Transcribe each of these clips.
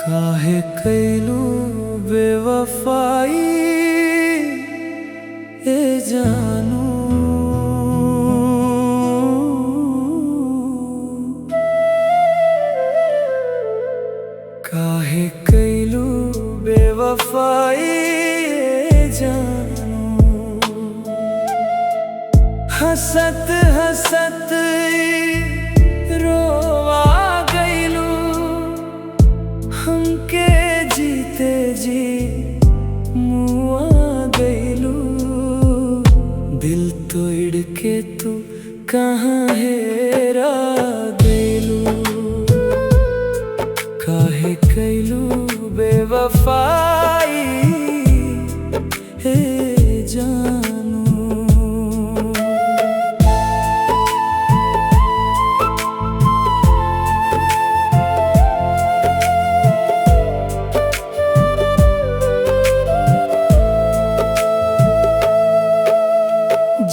काहे कैलू बेवफाई ए जानू। काहे कैलू बेवफाई ए जानू। हंसत हंसत रोवा गईलू हमके जीते जी मुआ गईलू। दिल तोड़ के तू कहाँ हेरा गईलू। काहे कैलू बेवफाई हे जानू।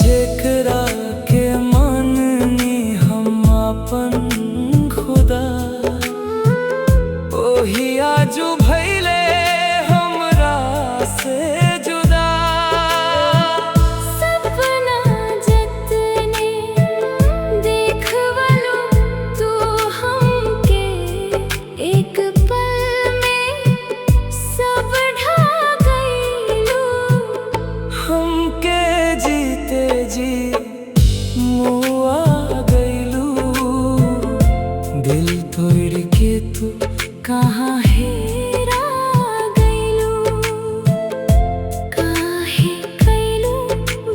जेकरा के माननी हम अपन खुदा, ओही आजू भइले हमरा से जुदा। सपना जतने देखवलो तू हमके, एक पल में सब ढा गईलू। हमके जीते जी मुआ गईलू। दिल तोड़ के तू कहाँ हेरा गईलू। काहे कैलू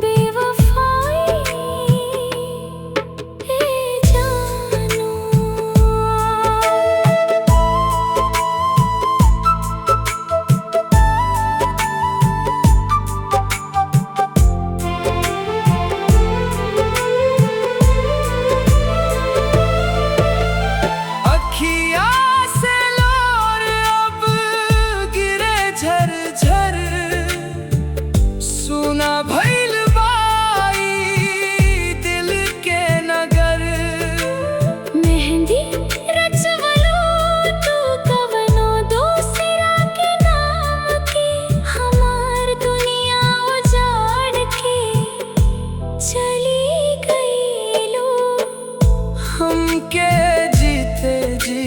बेवफाई ए जानू। अखिया से लोर अब गिरे झरझर। सुना भइल बाई दिल के नगर। मेहंदी रचवलो तू कवनो दूसरा के नाम के, हमार दुनिया उजाड़ के चली गईलू। हमके जीते जी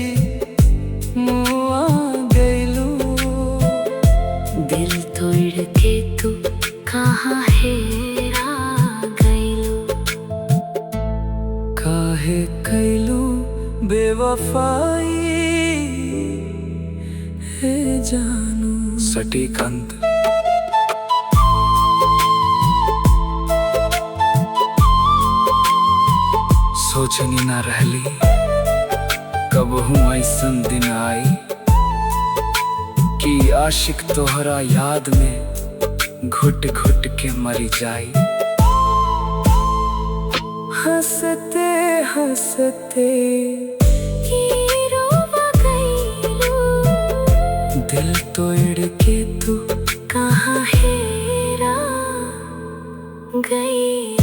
मुआ गईलू। दिल तोड़ के तू कहाँ हेरा गईलू। काहे कैलू बेवफाई हे जानू। सटीक अंत। सोचनी ना रहली कब हूँ ऐसन दिन आई, कि आशिक तोहरा याद में घुट घुट के मरी जाई। हंसते हंसते रोवा गईलू। दिल तोड़ के तू कहाँ हेरा गई।